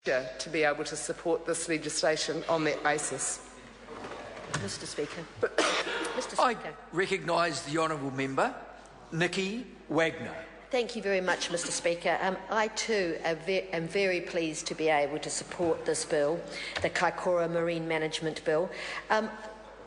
to be able to support this legislation on that basis. Mr Speaker. I recognise the honourable member, Nikki Wagner. Thank you very much, Mr Speaker. I too am very pleased to be able to support this bill, the Kaikoura Marine Management Bill.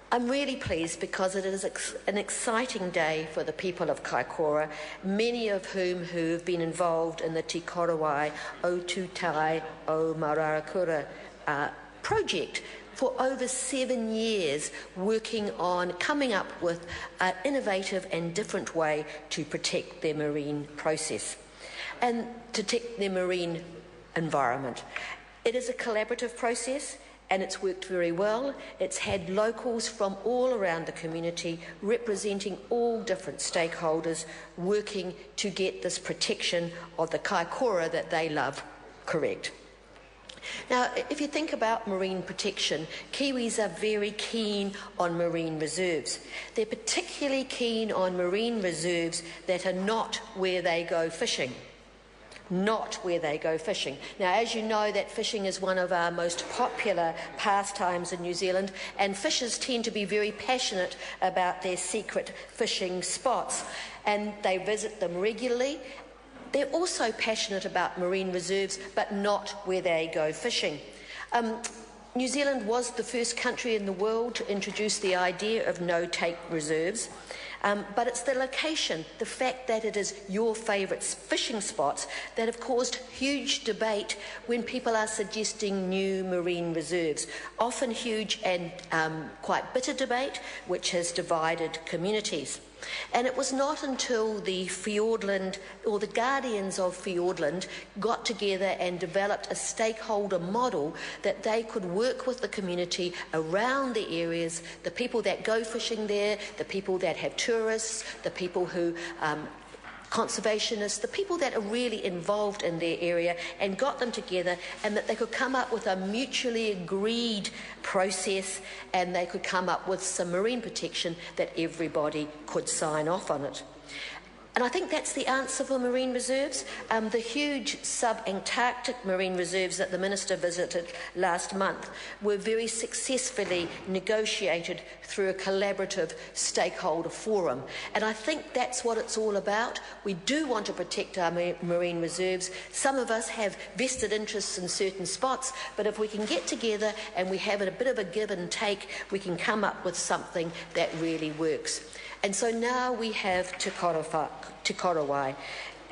I'm really pleased because it is an exciting day for the people of Kaikoura, many of whom have been involved in the Te Korowai o Tutai o Marokura project for over 7 years, working on coming up with an innovative and different way to protect their marine process and to protect their marine environment. It is a collaborative process, and it's worked very well. It's had locals from all around the community representing all different stakeholders working to get this protection of the Kaikoura that they love correct. Now, if you think about marine protection, Kiwis are very keen on marine reserves. They're particularly keen on marine reserves that are not where they go fishing. Not where they go fishing. Now, as you know, that fishing is one of our most popular pastimes in New Zealand, and fishers tend to be very passionate about their secret fishing spots, and they visit them regularly. They're also passionate about marine reserves, but not where they go fishing. New Zealand was the first country in the world to introduce the idea of no-take reserves. But it's the location, the fact that it is your favourite fishing spots, that have caused huge debate when people are suggesting new marine reserves. Often huge and quite bitter debate, which has divided communities. And it was not until the Fiordland, or the guardians of Fiordland, got together and developed a stakeholder model that they could work with the community around the areas, the people that go fishing there, the people that have tourists, the people who conservationists, the people that are really involved in their area, and got them together, and that they could come up with a mutually agreed process, and they could come up with some marine protection that everybody could sign off on it. And I think that's the answer for marine reserves. The huge sub-Antarctic marine reserves that the Minister visited last month were very successfully negotiated through a collaborative stakeholder forum. And I think that's what it's all about. We do want to protect our marine reserves. Some of us have vested interests in certain spots, but if we can get together and we have a bit of a give and take, we can come up with something that really works. And so now we have Te Korowai,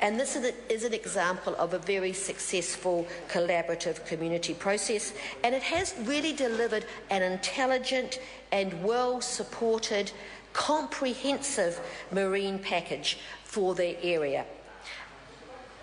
and this is an example of a very successful collaborative community process, and it has really delivered an intelligent and well-supported, comprehensive marine package for the area.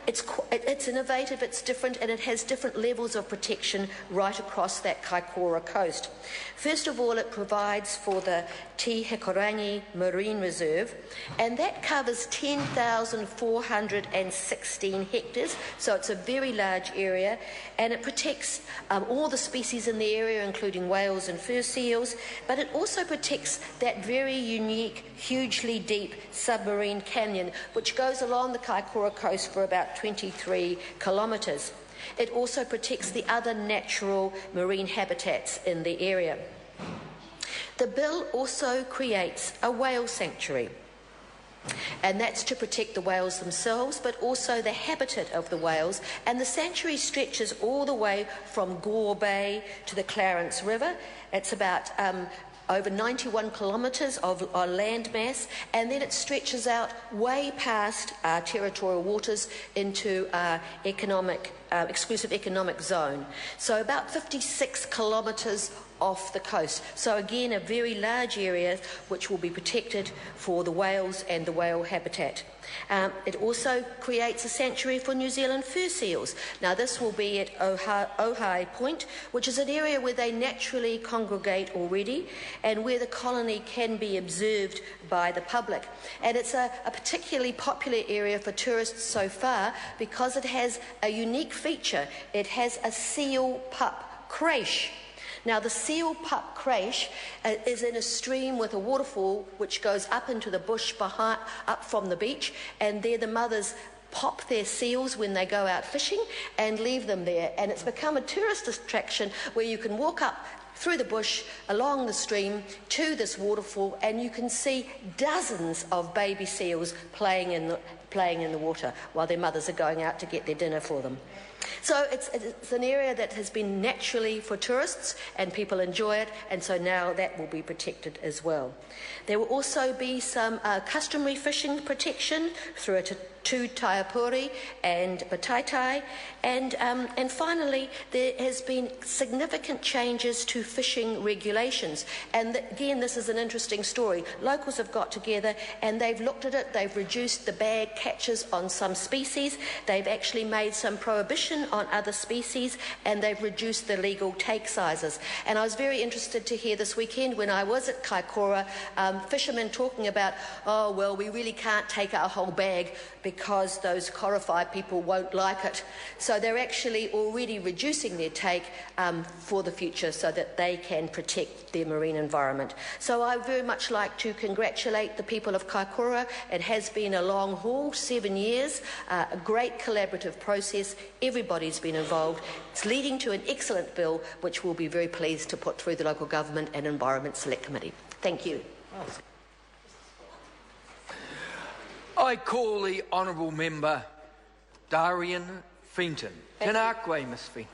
It's innovative, it's different, and it has different levels of protection right across that Kaikoura coast. First of all, it provides for the Te Hikorangi Marine Reserve, and that covers 10,416 hectares, so it's a very large area, and it protects all the species in the area, including whales and fur seals, but it also protects that very unique, hugely deep submarine canyon, which goes along the Kaikoura coast for about 23 kilometres. It also protects the other natural marine habitats in the area. The bill also creates a whale sanctuary, and that's to protect the whales themselves, but also the habitat of the whales, and the sanctuary stretches all the way from Gore Bay to the Clarence River. It's about over 91 kilometres of land mass, and then it stretches out way past our territorial waters into our exclusive economic zone. So about 56 kilometres off the coast. So again, a very large area which will be protected for the whales and the whale habitat. It also creates a sanctuary for New Zealand fur seals. Now this will be at Ohai Point, which is an area where they naturally congregate already and where the colony can be observed by the public. And it's a particularly popular area for tourists so far because it has a unique feature. It has a seal pup creche. Now, the seal pup creche is in a stream with a waterfall which goes up into the bush up from the beach, and there the mothers pop their seals when they go out fishing and leave them there. And it's become a tourist attraction where you can walk up through the bush, along the stream, to this waterfall, and you can see dozens of baby seals playing in the water while their mothers are going out to get their dinner for them. So it's an area that has been naturally for tourists, and people enjoy it, and so now that will be protected as well. There will also be some customary fishing protection through a to Taiapuri and Bataitai, and finally there has been significant changes to fishing regulations, and again this is an interesting story. Locals have got together and they've looked at it, they've reduced the bag catches on some species, they've actually made some prohibition on other species, and they've reduced the legal take sizes. And I was very interested to hear this weekend when I was at Kaikoura, fishermen talking about, oh well, we really can't take our whole bag because those Korowhai people won't like it. So they're actually already reducing their take for the future so that they can protect their marine environment. So I very much like to congratulate the people of Kaikoura. It has been a long haul, 7 years, a great collaborative process. Everybody's been involved. It's leading to an excellent bill which we'll be very pleased to put through the Local Government and Environment Select Committee. Thank you. I call the Honourable Member Darian Fenton. Tēnā koe, Miss Fenton.